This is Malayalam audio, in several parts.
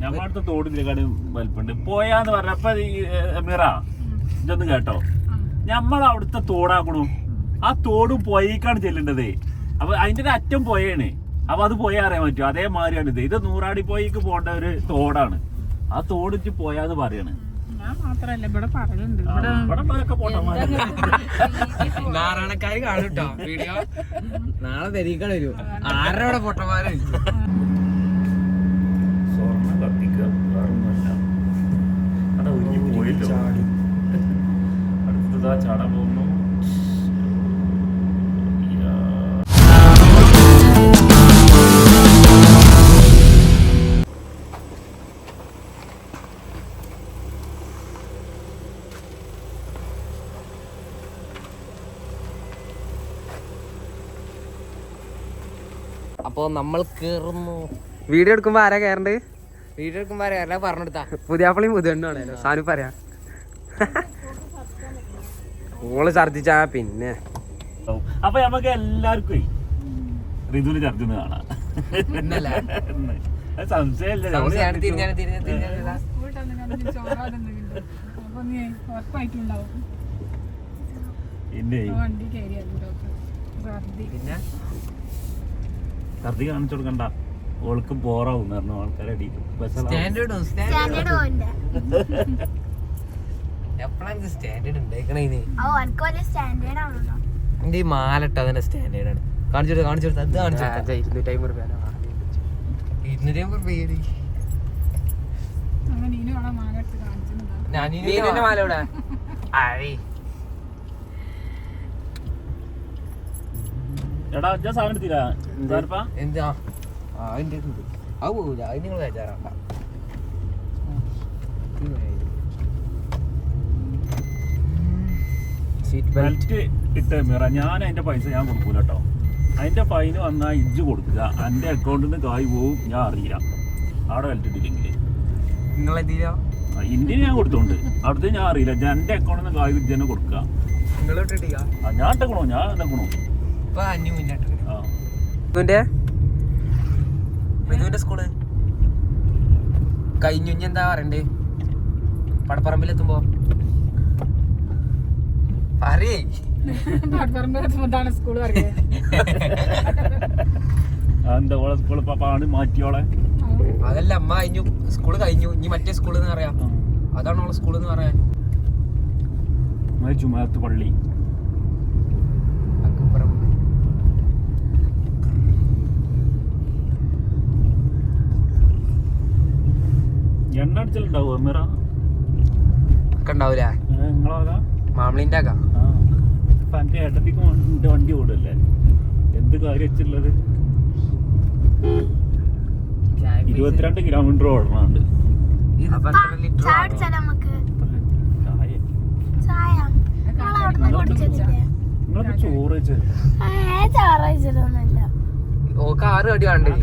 ഞമ്മടുത്ത തോടിനെക്കാളും വലിപ്പുണ്ട്. പോയാന്ന് പറഞ്ഞപ്പോ മിറ ഇതൊന്ന് കേട്ടോ, ഞമ്മൾ അവിടുത്തെ തോടാക്കണു, ആ തോടും പോയേക്കാണ് ചെല്ലേണ്ടത്. അപ്പൊ അതിന്റെ ഒരു അറ്റം പോയാണ്. അപ്പൊ അത് പോയാൽ അറിയാൻ പറ്റും. അതേമാതിരിയാണ് ഇത് നൂറാടി പോയിക്ക് പോകേണ്ട ഒരു തോടാണ്. ആ തോടിച്ച് പോയാന്ന് പറയാണ്. നാരായണക്കാര് കാണൂട്ടോ വീഡിയോ. നാളെ തെരീക്കൾ വരും. ആരുടെ പൊട്ടന്മാരെ സ്വർണ്ണം കത്തിക്കുക വേറൊന്നുമല്ല. അതാ ഒഴിഞ്ഞു പോയില്ലോ. അടുത്തതാ ചാടാൻ പോകുന്നു. അപ്പൊ നമ്മൾ കേറുന്നു. വീഡിയോ എടുക്കുമ്പോ ആരാ കയറണ്ട്? വീഡിയോ എടുക്കുമ്പോ ആരാ പറഞ്ഞെടുത്താ? പുതിയാപ്പിളിയും പുതിയണ്ണാണല്ലോ സാനു പറയാ. ഓള് ഛർദിച്ചാ പിന്നെ. അപ്പൊ നമുക്ക് എല്ലാവർക്കും ഋതുവിന് ഛർദിന്ന് കാണാം. സംശയമില്ല. പിന്നെ ഛർദി കാണിച്ചു കൊടുക്കണ്ട, ഓൾക്ക് ബോറാവും പറഞ്ഞു ആൾക്കാരെ അടിക്കും. എന്റെ ഈ മാലട്ട അതിന്റെ സ്റ്റാൻഡേർഡ് ആണ്. കാണിച്ചു കാണിച്ചു അത് കാണിച്ചു 250 രൂപ. മാല ഇവിടെ എടാ ഞാൻ സാധനം എടുത്തില്ല. എന്താ അതിന്റെ അത് പോകൂല. അത് നിങ്ങൾ വിചാരണ്ട. ബെൽറ്റ് ഇട്ട് മിറ, ഞാൻ അതിന്റെ പൈസ ഞാൻ കൊടുക്കൂല കേട്ടോ. അതിന്റെ ഫൈന് വന്നാൽ ഇജ്ജ് കൊടുക്കുക. എന്റെ അക്കൗണ്ടിൽ നിന്ന് കായ് പോവും, ഞാൻ അറിയില്ല. അവിടെ ബെൽറ്റ് ഇട്ടില്ലെങ്കിൽ നിങ്ങളെത്തിയോ? ഇന്ത്യ ഞാൻ കൊടുത്തോണ്ട് അവിടുത്തെ ഞാൻ അറിയില്ല. എന്റെ അക്കൗണ്ടിൽ നിന്ന് കായ് ഇജ്ജ് തന്നെ കൊടുക്കുക. ഞാൻ ഇട്ടക്കണോ, ഞാൻ ഇട്ടക്കണോ. സ്കൂള് കഴിഞ്ഞു. എന്താ പറയണ്ടേ പടപ്പറമ്പിലെത്തുമ്പോ? പറയേ. അതല്ല അമ്മ കഴിഞ്ഞു, സ്കൂള് കഴിഞ്ഞു, ഇനി മറ്റേ സ്കൂള് എന്ന് പറയാ. അതാണ് അവളെ സ്കൂൾ എന്ന് പറയാൻ. ജുമാഅത്ത് പള്ളി. എണ്ണ അടിച്ചിട്ടുണ്ടാവോ മിറ? ഒക്കെ ഉണ്ടാവൂല. നിങ്ങളാകാ മാമളിന്റെ ആകാം. എന്റെ ഏട്ടത്തിക്ക് വണ്ടി ഓടല്ലേ, എന്ത് കാര്യം വെച്ചുള്ളത്? 22 കിലോമീറ്റർ ഓടണുണ്ട്. നിങ്ങളൊക്കെ ചോറ്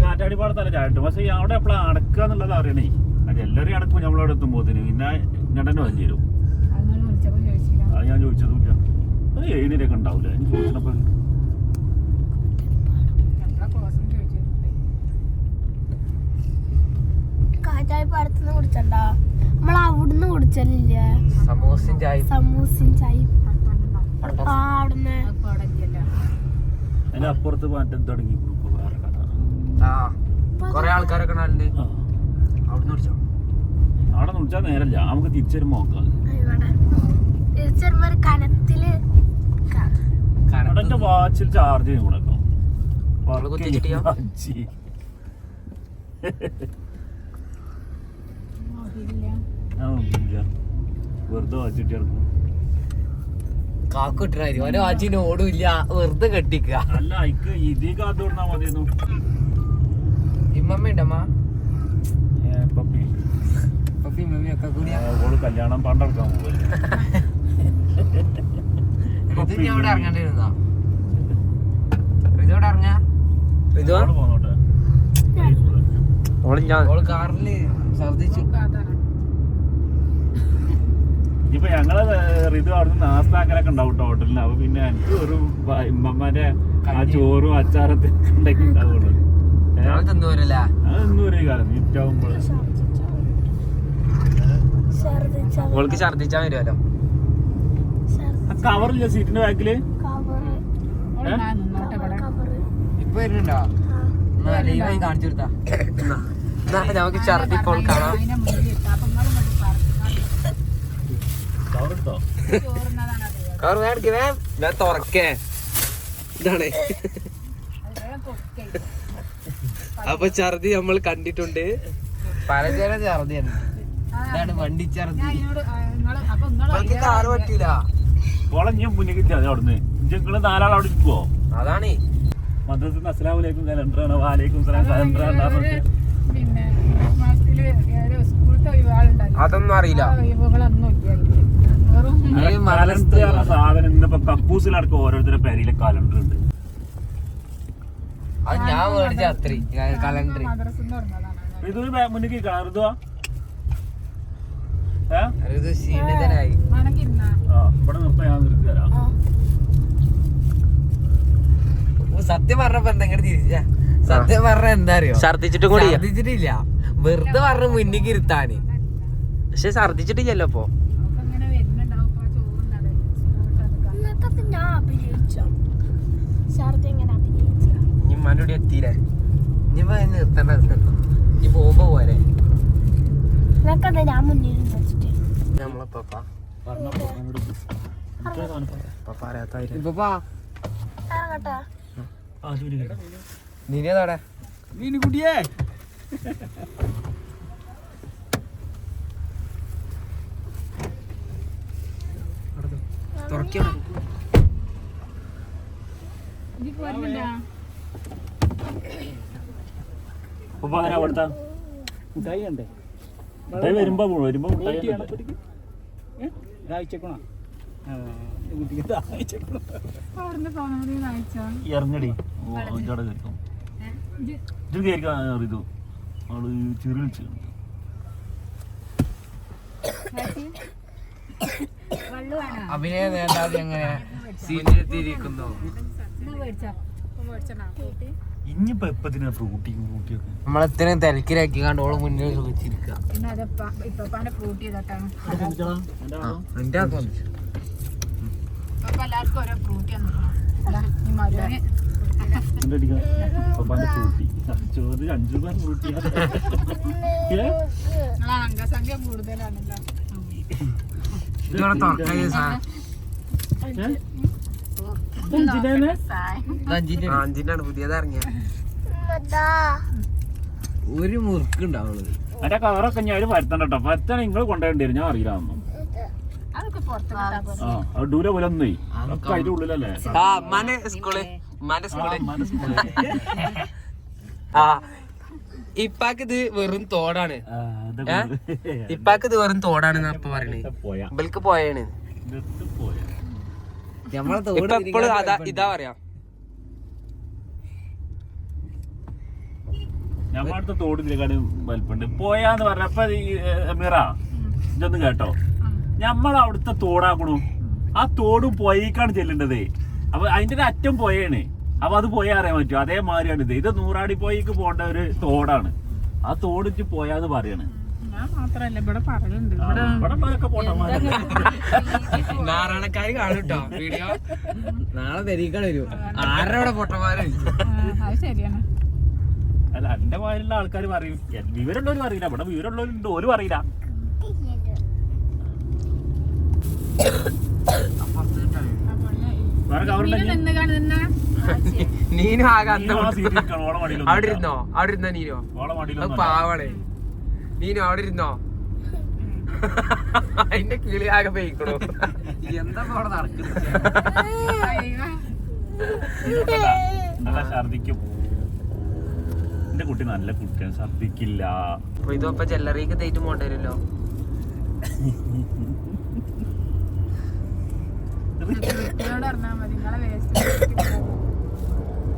കാറ്റാടി പാടത്തല്ല ചാട്ട്. പക്ഷെ അവിടെ എപ്പോഴാണ് അടക്കുക എന്നുള്ളത് അറിയണേ. അത് എല്ലാവരും അടക്കും നമ്മളവിടെ എത്തുമ്പോത്തിന്. പിന്നെ ഞടന്നെ വലിയ വരും. അത് ഞാൻ ചോദിച്ചതുമില്ല. അത് 7 ഉണ്ടാവൂല എനിക്ക് ചോദിച്ചപ്പോ. കാറ്റാടിപ്പാടത്തുനിന്ന് കുടിച്ചണ്ടാ, നമ്മളവിടുന്ന് കുടിച്ചലില്ല. സമൂസയും ചായ. അതിന്റെ അപ്പുറത്ത് മാറ്റം തുടങ്ങി വേറെ കട. കൊറേ ആൾക്കാരൊക്കെ അവിടുന്ന് കുടിച്ചോ. അവിടെ കുടിച്ചാൽ നേരല്ല, നമുക്ക് തിരിച്ചൊരു നോക്കാം. എന്റെ വാച്ചിൽ ചാർജ് ചെയ്യും കൂടെ. വെറുതെ വാച്ചിട്ട് കിടക്കും. കാക്കിട്ടായിരുന്നു ഓരോ വാച്ചിന് ഓടുമില്ല, വെറുതെ കെട്ടിക്ക. അല്ല അയക്ക് ഇതീ കാത്തു കൊടുത്താ മതിയെന്നു. ഇമ്മമ്മ ഉണ്ടമ്മ? ഓള് കല്യാണം പണ്ടെടുക്കാൻ പോവല്ലേ. ഇവിടെ ഇറങ്ങേണ്ടിരുന്നോ? ഇതോടെ ഇറങ്ങാ പോന്നോട്ടെ. കാറില് ഛർദിച്ചു. ഇപ്പൊ ഞങ്ങള് ഋതു അവിടുന്ന് നാസ്താക്കലൊക്കെ ഉണ്ടാവും കേട്ടോ ഹോട്ടലിന്. അപ്പൊ പിന്നെ എനിക്ക് ഒരു ഇമ്മമാരെ ആ ചോറും അച്ചാറൊക്കെ ഉണ്ടെങ്കിൽ ഉണ്ടാവുള്ളൂ. അതൊന്നും ഒരു കാലം നീറ്റാവുമ്പോൾ ഓൾക്ക് ഛർദിച്ചാൻ വരുമല്ലോ. കവറില്ല സീറ്റിന്റെ ബാക്കില്. ഇപ്പൊ വരുന്നുണ്ടോ? കാണിച്ചു കൊടുത്താ നമുക്ക് ഛർദി ഇപ്പോൾ കാണാം. കവറെടുത്തോ? കവർ വേടിക്ക് വേം. ഞാൻ തുറക്കേ. ഇതാണ്. അപ്പൊ ഛർദി നമ്മൾ കണ്ടിട്ടുണ്ട്. പലചരം ഛർദിയാണ്. ഇതാണ് വണ്ടി ഛർദി. കാറ് പറ്റൂല. ഓളെ ഞാൻ മുന്നിൽ അവിടുന്ന് നിങ്ങള് നാലാൾ അവിടെ ഇരിക്കുവോ? അതാണ് മദ്രസ അസ്സലാമലൈക്കും കലണ്ടറാണ്, വാലൈക്കും സലാം കലണ്ടറാണ്. അതൊന്നും അറിയില്ല. കലണ്ടർ സാധനം ഇന്നിപ്പോ കക്കൂസിലടക്കം ഓരോരുത്തരുടെ പേരിലെ കലണ്ടർ ഉണ്ട്. അത് ഞാൻ മേടിച്ച അത്ര കലണ്ടർ. ഇതൊരു മുന്നിൽ കയറുതുവാ. ക്ഷീണിതനായി. ഇവിടെ നിർത്താൻ ഞാൻ നിർത്തി തരാം. സത്യം പറഞ്ഞപ്പോ എന്തെങ്കിലും തിരിച്ചാ സത്യം പറഞ്ഞ എന്താ അറിയോ? ഛർദിച്ചിട്ടും കൂടി ഛർദിച്ചിട്ടില്ല, വെറുതെ പറഞ്ഞ മുന്നിക്ക് ഇരുത്താന്. പക്ഷെ ഛർദിച്ചിട്ടില്ലല്ലോ ഇപ്പൊ. ഞാൻ അഭിനയിച്ചോ ഛർദി എങ്ങനെ അഭിനയിച്ച ഇനി മനോടി എത്തിയില്ലേ? ഇനിയിപ്പോ നിർത്തണ്ട, ഇനി പോകുമ്പോ പോരെ. നിനക്കത് ഞാൻ മുന്നിൽ വെച്ചിട്ട് നമ്മളെ പപ്പ അറിയാത്ത ഇപ്പൊ ഇറങ്ങട്ടെ. നിനേതോടെ മീനുകുട്ടിയേ തുറക്കണം. അവിടുത്തെ മുട്ടായി കണ്ടേ? മുട്ടായി വരുമ്പോ മുട്ടായി ഇറങ്ങടി ഇതോടെ കേൾക്കും. ഇത് കേൾക്കാൻ ഇത് അവള് ചെറിയ വിളിച്ചു. അഭിനയ നേതാവ് എങ്ങനെ സീനിലെത്തിയിരിക്കുന്നു? ഇനിയിപ്പോ എപ്പത്തിനാ ഫ്രൂട്ടിയൊക്കെ നമ്മളെത്രയും തിരക്കിലാക്കി കണ്ട് ഓള് മുന്നിൽ ചോദിച്ചിരിക്കുക. എന്റെ ചോറ് 5 രൂപ ഫ്രൂട്ടി. അംഗസംഖ്യ കൂടുതലാണല്ലോ. അഞ്ചിനാണ് പുതിയത് ഇറങ്ങിയ. ഒരു മുറുക്കുണ്ടാവുള്ളത്. അതിന്റെ കവറൊക്കെ ഞാൻ വരുത്തണ്ട കേട്ടോ. വരുത്താൻ നിങ്ങൾ കൊണ്ടുപോകേണ്ടി വരും. ഞാൻ അറിയില്ല ഒന്നും. ഡൂല പോലെ ഒന്നേ ഒക്കെ അതിന്റെ ഉള്ളിലല്ലേ. ഇപ്പാക്കിത് വെറും തോടാണ്. ഇപ്പാക്കിത് വെറും തോടാണെന്ന് അപ്പൊ പറയണേ. ഇവൾക്ക് പോയാണ് എപ്പോഴും ഇതാ പറയാ. ഞമ്മടുത്ത തോട് ഇതിനെക്കാളും വലിപ്പുണ്ട്. പോയാന്ന് പറഞ്ഞപ്പോ മിറ ഇതൊന്നും കേട്ടോ, ഞമ്മളവിടുത്തെ തോടാക്കണു. ആ തോടും പൊയ്ക്കാണ് ചെല്ലേണ്ടത്. അപ്പൊ അതിന്റെ ഒരു അറ്റം പോയാണ്. അപ്പൊ അത് പോയാ അറിയാൻ പറ്റും. അതേമാതിരിയാണ് ഇത്. ഇത് നൂറാടി പോയിക്ക് പോകേണ്ട ഒരു തോടാണ്. ആ തോടിച്ച് പോയാന്ന് പറയാണ്. നാരായണക്കാര് കാണും കേട്ടോ വീഡിയോ. നാളെ തെരീക്കാൻ വരും. ആരുടെ പൊട്ടന്മാരെ അല്ല, എന്റെ വായിലുള്ള ആൾക്കാർ പറയും. വിവരമുള്ളവരും അറിയില്ല. ഇവിടെ വിവരമുള്ളവരുണ്ട്, ഓരും അറിയില്ല. വേറെ നീനും ആകെ അവിടെ ഇരുന്നോ? അവിടെ ഇരുന്നോ നീനോ? പാവണേ നീനു അവിടെ ഇരുന്നോ? അതിന്റെ കിളി ആകെ പെയ്ക്കണോ? എന്താ അവിടെ നടക്കുന്നത്? ഛർദിക്കും. എന്റെ കുട്ടി നല്ല കുട്ടിയാണ്, ഛർദിക്കില്ല. അപ്പൊ ഇതപ്പോ ജ്വല്ലറിക്ക് തേറ്റ് പോണ്ടല്ലോ.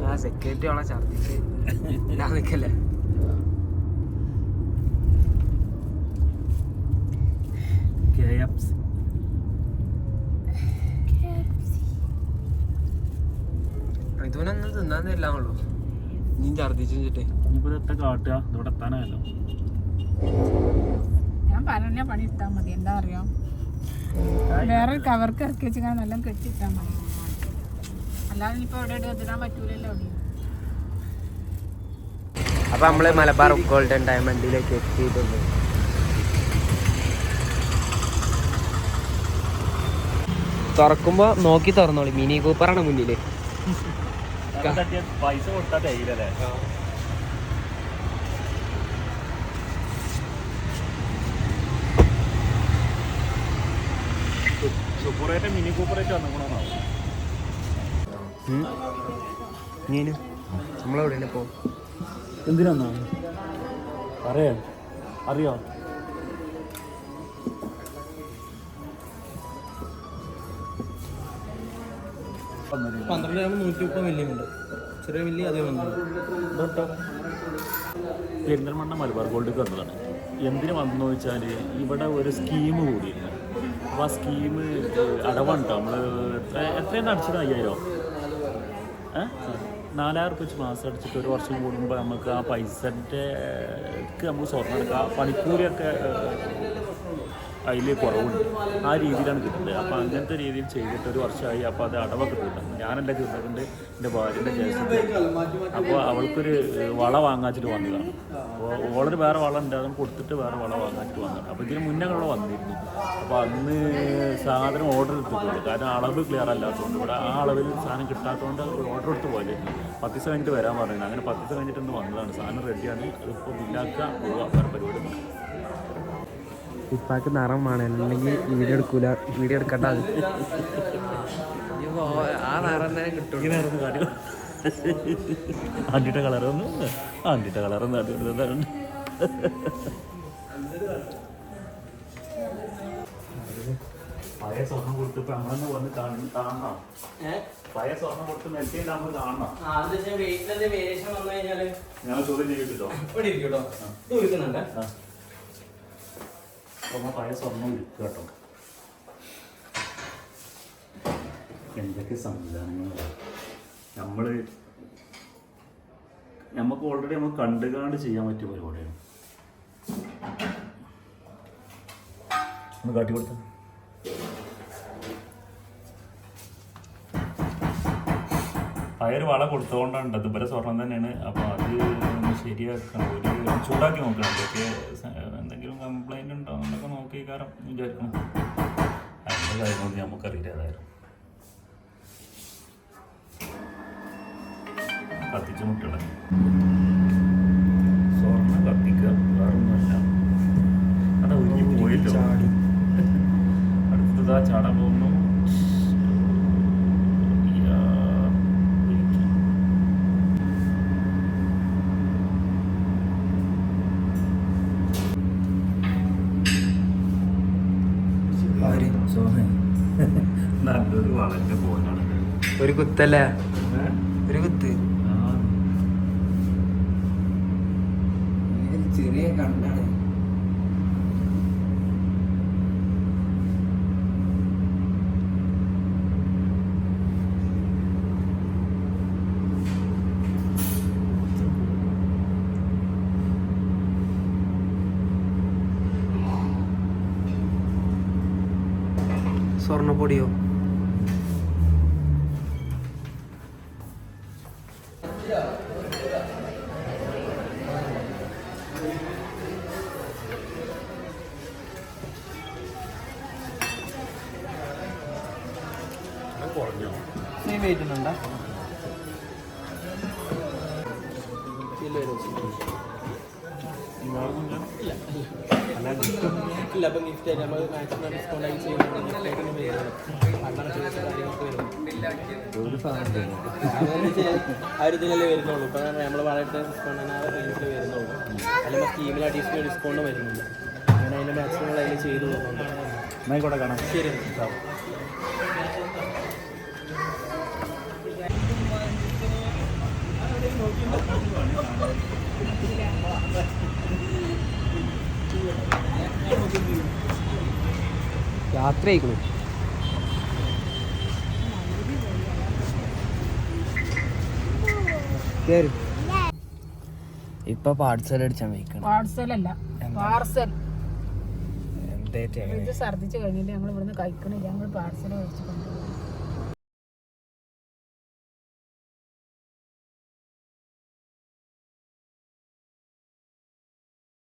ആ സെക്യൂരിറ്റി ആണോ ഛർദിച്ച് നിക്കല്ലേ? ഇതൊന്നും തിന്നാൻ തരില്ലാന്നുള്ളൂ. നീ ഛർദിച്ചു വെച്ചിട്ടേ ഇനിയിപ്പോ കാട്ടുക. ഇവിടെ എത്താനായല്ലോ. ഞാൻ പല സാധനം പണി ഇട്ടാ മതി. എന്താ അറിയോ, വേറെ കവർക്ക് ഇറക്കി വെച്ചാൽ നല്ല കെട്ടിട്ടാ മതി. അല്ലാതെ ഇനിയിപ്പോ എവിടെ എത്തിടാൻ പറ്റൂലല്ലോ അവിടെ. അപ്പൊ നമ്മള് മലബാർ ഗോൾഡൻ ഡയമണ്ടിലേക്ക് എത്തിയിട്ടുണ്ട്. തുറക്കുമ്പോ നോക്കി തുറന്നോളി, മിനി കൂപ്പറാണ് മുന്നില്. പൈസ കൊടുത്താ തയ്യില്ലല്ലേ? സൂപ്പറായിട്ട് മിനി കൂപ്പറായിട്ട് വന്നിക്കണോ? നീനു നമ്മളെവിടെയാണ് ഇപ്പോ? എന്തിനാ അറിയോ? പെരിന്തൽമണ്ണ മലബാർ ഗോൾഡിലേക്ക് വന്നതാണ്. എന്തിനു വന്നു വെച്ചാൽ ഇവിടെ ഒരു സ്കീം കൂടിയിരുന്നു. അപ്പോൾ ആ സ്കീം അടവാണ് കേട്ടോ. നമ്മൾ എത്രയാണ് അടിച്ചത്? 5000 4000 വെച്ച് മാസം അടിച്ചിട്ട് ഒരു വർഷം കൂടുമ്പോൾ നമുക്ക് ആ പൈസൻ്റെ നമുക്ക് സ്വർണ്ണം എടുക്കാം. പണിക്കൂലിയൊക്കെ അതിൽ കുറവുണ്ട്. ആ രീതിയിലാണ് കിട്ടുന്നത്. അപ്പോൾ അങ്ങനത്തെ രീതിയിൽ ചെയ്തിട്ട് ഒരു വർഷമായി. അപ്പോൾ അത് അടവൊക്കെ കിട്ടും. ഞാനെല്ലാം കിട്ടുന്നുണ്ട് എൻ്റെ ഭാര്യൻ്റെ കേസിൽ. അപ്പോൾ അവൾക്കൊരു വള വാങ്ങാച്ചിട്ട് വന്നതാണ്. അപ്പോൾ ഓളൊരു വേറെ വള ഉണ്ട്, അതും കൊടുത്തിട്ട് വേറെ വള വാങ്ങാച്ചിട്ട് വന്നതാണ്. അപ്പോൾ ഇതിന് മുന്നേ അവിടെ വന്നിരുന്നു. അപ്പോൾ അന്ന് സാധനം ഓർഡർ എടുത്തിട്ടുള്ളൂ. കാരണം അളവ് ക്ലിയർ അല്ലാത്തതുകൊണ്ട് ഇവിടെ ആ അളവിൽ സാധനം കിട്ടാത്തതുകൊണ്ട് ഓർഡർ എടുത്ത് പോയായിരുന്നു. 10 ദിവസം കഴിഞ്ഞിട്ട് വരാൻ പറയുന്നത്. അങ്ങനെ 10 ദിവസം കഴിഞ്ഞിട്ട് വന്നതാണ്. സാധനം റെഡിയാണ്. അതിപ്പോൾ ബില്ലാക്കുക പോവുക, വേറെ പരിപാടി. ഇപ്പാക്ക് നിറം വേണം, അല്ലെങ്കിൽ വീഡിയോ എടുക്കൂല. വീഡിയോ എടുക്കണ്ട. ആ നിറം തന്നെ കിട്ടും. ഇങ്ങനെയായിരുന്നു കാര്യം. ആൻറ്റിയുടെ കളറൊന്നും അടിപൊളിയുണ്ട്. പഴയ സ്വർണം കൊടുത്തിപ്പോ നമ്മളൊന്ന് വന്ന് കാണണം. പഴയ സ്വർണം കൊടുത്ത് മെൽറ്റ് നമ്മൾ കാണണം. ഞാൻ ചോദ്യം ചെയ്തിട്ടോ പഴയ സ്വർണം വിൽക്കുക കേട്ടോ. എന്തൊക്കെ സംവിധാനങ്ങളാണ് നമുക്ക് ഓൾറെഡി നമ്മൾ കണ്ടുകാണ്ട് ചെയ്യാൻ പറ്റിയ പരിപാടിയാണ്. ഒന്ന് കാട്ടി കൊടുത്ത പഴയൊരു വള കൊടുത്തുകൊണ്ടാണ് അത് ഇവരെ സ്വർണം തന്നെയാണ്. അപ്പോൾ അത് ശരിയാക്കണം. ഒരു ചൂടാക്കി നോക്കണം. എന്തൊക്കെ എന്തെങ്കിലും കംപ്ലൈൻറ്റ് ഉണ്ടോ എന്നൊക്കെ നോക്കി കാരണം വിചാരിക്കണം. അതിൻ്റെ കാര്യങ്ങളൊന്നും നമുക്കറിയില്ല. ഏതായാലും കത്തിച്ച് മുട്ടള സ്വർണ്ണം കത്തിക്കുക, വേറൊന്നുമല്ല. അതാ ഒരുങ്ങി പോയില്ലോ. അടുത്തതാ ചാടാൻ പോകുന്നു. നല്ലൊരു വളന്റെ പോലാണ്. ഒരു കുത്തല്ലേ? ഒരു കുത്ത് ചെറിയ കണ്ണാണ്. സ്വർണ്ണപ്പൊടിയോ? വെയിറ്റുന്നുണ്ടോ? ഇല്ല, അപ്പം ഗിഫ്റ്റ് ആയിട്ട് നമ്മൾ മാക്സിമം ഡിസ്കൗണ്ട് ആയി ചെയ്യുന്നുണ്ട്. ആ ഒരു ഇതിലല്ലേ വരുന്നുള്ളൂ. ഇപ്പം നമ്മൾ വളരെ ഡിസ്കൗണ്ട് തന്നെ ആ റേഞ്ചിൽ വരുന്നുള്ളൂ. അല്ലെങ്കിൽ സ്കീമിൽ അഡീഷണൽ ഡിസ്കൗണ്ട് വരുന്നുണ്ട്. അങ്ങനെ അതിൻ്റെ മാക്സിമം അതിൽ ചെയ്തു പോകുന്നുണ്ട്. എന്നായിക്കോട്ടെ, കാണാം. ശരി. യാത്ര ആയിക്കണു. ഇപ്പൊ പാർസൽ അടിച്ചാൽ വയ്ക്കണം. പാർസൽ അല്ല, പാർസൽ. അപ്ഡേറ്റ് ഇത് ഛർദ്ദിച്ച് കഴിഞ്ഞിട്ട് ഞങ്ങൾ ഇവിടുന്ന് കഴിക്കണില്ല, ഞങ്ങൾ പാർസൽ കഴിച്ചു കൊണ്ടുപോകും.